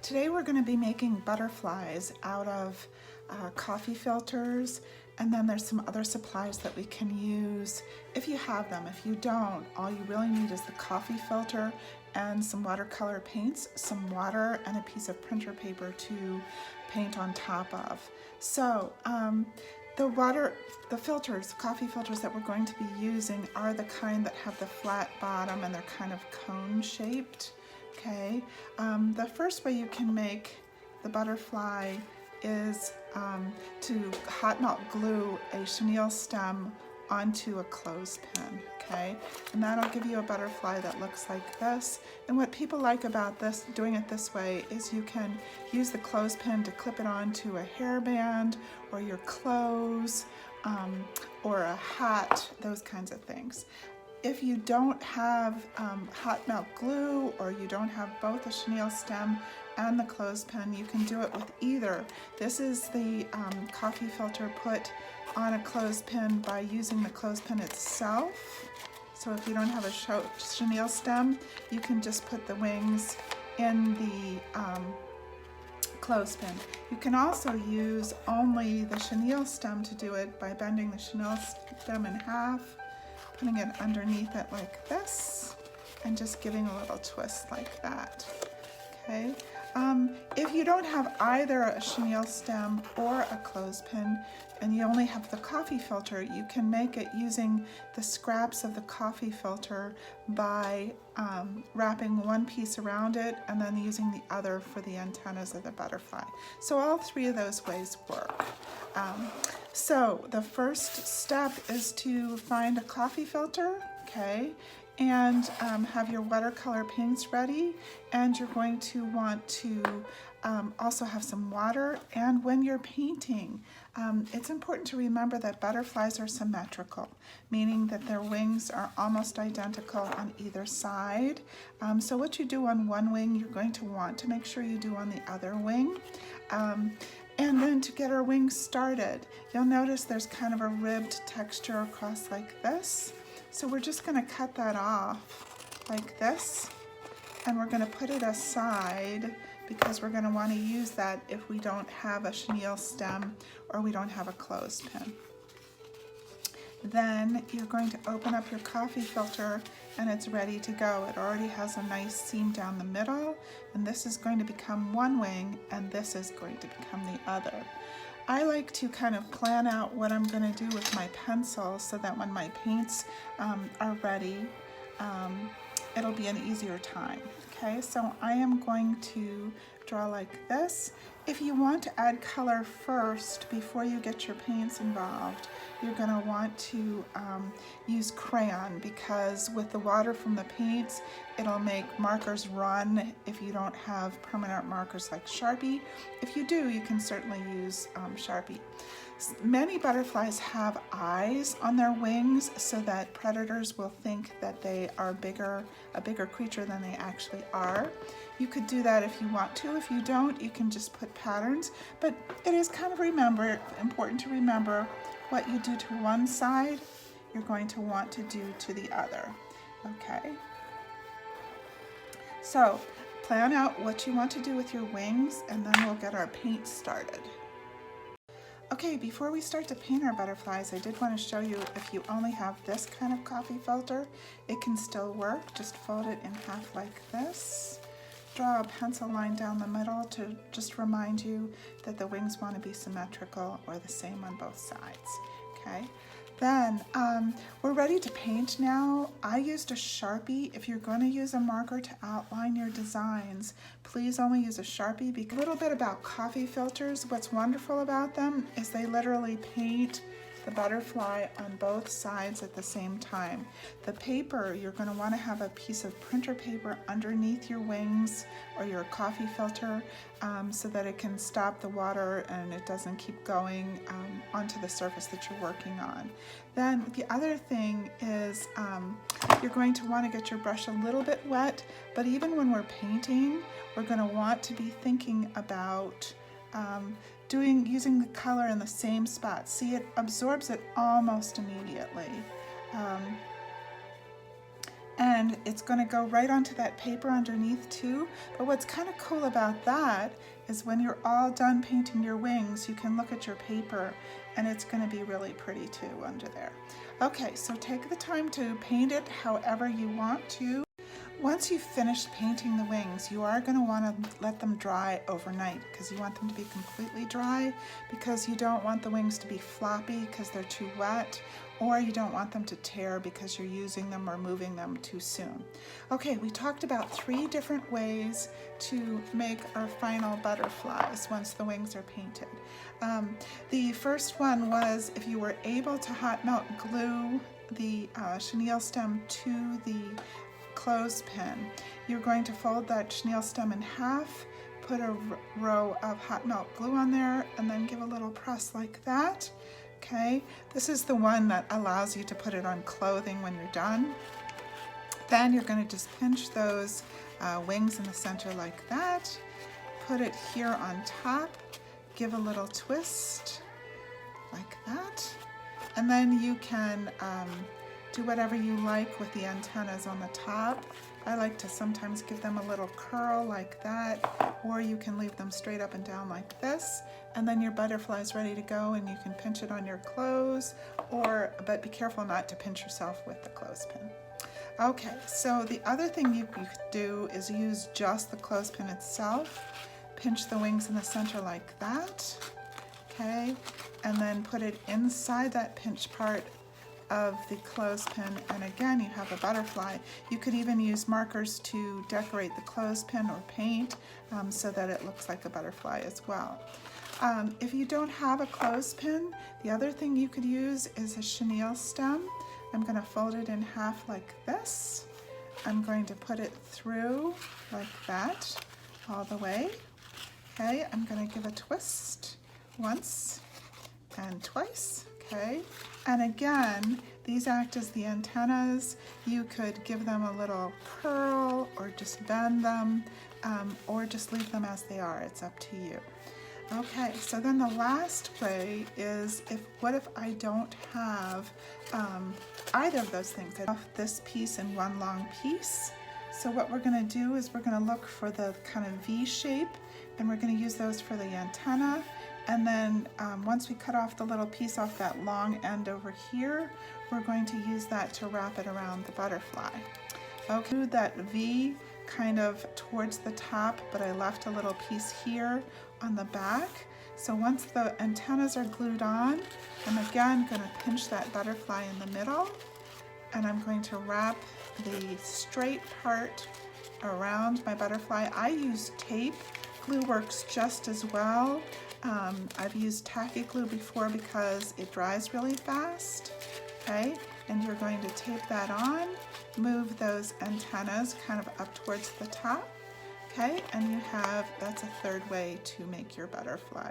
Today we're going to be making butterflies out of coffee filters, and then there's some other supplies that we can use if you have them. If you don't, all you really need is the coffee filter and some watercolor paints, some water, and a piece of printer paper to paint on top of. So the filters, coffee filters that we're going to be using are the kind that have the flat bottom and they're kind of cone shaped. Okay, the first way you can make the butterfly is to hot melt glue a chenille stem onto a clothespin, okay? And that'll give you a butterfly that looks like this. And what people like about this, doing it this way, is you can use the clothespin to clip it onto a hairband or your clothes or a hat, those kinds of things. If you don't have hot melt glue, or you don't have both the chenille stem and the clothespin, you can do it with either. This is the coffee filter put on a clothespin by using the clothespin itself. So if you don't have a chenille stem, you can just put the wings in the clothespin. You can also use only the chenille stem to do it by bending the chenille stem in half, putting it underneath it like this, and just giving a little twist like that. Okay. If you don't have either a chenille stem or a clothespin, and you only have the coffee filter, you can make it using the scraps of the coffee filter by wrapping one piece around it and then using the other for the antennas of the butterfly. So all three of those ways work. So the first step is to find a coffee filter, okay, and have your watercolor paints ready, and you're going to want to also have some water. And when you're painting, it's important to remember that butterflies are symmetrical, meaning that their wings are almost identical on either side. So what you do on one wing, you're going to want to make sure you do on the other wing. And then to get our wings started, you'll notice there's kind of a ribbed texture across like this. So we're just going to cut that off like this, and we're going to put it aside because we're going to want to use that if we don't have a chenille stem or we don't have a clothespin. Then you're going to open up your coffee filter and it's ready to go. It already has a nice seam down the middle, and this is going to become one wing and this is going to become the other. I like to kind of plan out what I'm going to do with my pencil so that when my paints are ready, it'll be an easier time. Okay, so I am going to draw like this. If you want to add color first before you get your paints involved, you're going to want to use crayon, because with the water from the paints, it'll make markers run if you don't have permanent markers like Sharpie. If you do, you can certainly use Sharpie. Many butterflies have eyes on their wings so that predators will think that they are a bigger creature than they actually are. You could do that if you want to. If you don't, you can just put patterns. But it is kind of important to remember what you do to one side, you're going to want to do to the other. Okay? So plan out what you want to do with your wings, and then we'll get our paint started. Okay, before we start to paint our butterflies, I did want to show you, if you only have this kind of coffee filter, it can still work. Just fold it in half like this. Draw a pencil line down the middle to just remind you that the wings want to be symmetrical or the same on both sides. Okay, then we're ready to paint now. I used a Sharpie. If you're going to use a marker to outline your designs, please only use a Sharpie. Because a little bit about coffee filters, what's wonderful about them is they literally paint the butterfly on both sides at the same time. The paper, you're going to want to have a piece of printer paper underneath your wings or your coffee filter so that it can stop the water and it doesn't keep going onto the surface that you're working on. Then the other thing is you're going to want to get your brush a little bit wet, but even when we're painting, we're going to want to be thinking about using the color in the same spot. See, it absorbs it almost immediately. and it's going to go right onto that paper underneath too. But what's kind of cool about that is when you're all done painting your wings, you can look at your paper and it's going to be really pretty too under there. Okay, so take the time to paint it however you want to. Once you've finished painting the wings, you are going to want to let them dry overnight because you want them to be completely dry, because you don't want the wings to be floppy because they're too wet, or you don't want them to tear because you're using them or moving them too soon. Okay, we talked about 3 different ways to make our final butterflies once the wings are painted. The first one was if you were able to hot melt glue the chenille stem to the clothespin. You're going to fold that chenille stem in half, put a row of hot melt glue on there, and then give a little press like that. Okay, this is the one that allows you to put it on clothing when you're done. Then you're going to just pinch those wings in the center like that, put it here on top, give a little twist like that, and then you can do whatever you like with the antennas on the top. I like to sometimes give them a little curl like that, or you can leave them straight up and down like this, and then your butterfly's ready to go, and you can pinch it on your clothes, but be careful not to pinch yourself with the clothespin. Okay, so the other thing you could do is use just the clothespin itself, pinch the wings in the center like that, okay, and then put it inside that pinch part of the clothespin, and again you have a butterfly. You could even use markers to decorate the clothespin or paint so that it looks like a butterfly as well. If you don't have a clothespin, the other thing you could use is a chenille stem. I'm going to fold it in half like this. I'm going to put it through like that all the way. Okay, I'm going to give a twist once and twice. Okay, and again, these act as the antennas. You could give them a little curl or just bend them, or just leave them as they are. It's up to you. Okay, so then the last way is what if I don't have either of those things? I have this piece in one long piece. So what we're going to do is we're going to look for the kind of V shape, and we're going to use those for the antenna. And then once we cut off the little piece off that long end over here, we're going to use that to wrap it around the butterfly. Okay, do that V kind of towards the top, but I left a little piece here on the back. So once the antennas are glued on, I'm again going to pinch that butterfly in the middle, and I'm going to wrap the straight part around my butterfly. I use tape. Glue works just as well. I've used tacky glue before because it dries really fast. Okay, and you're going to tape that on, move those antennas kind of up towards the top. Okay, and that's a third way to make your butterfly.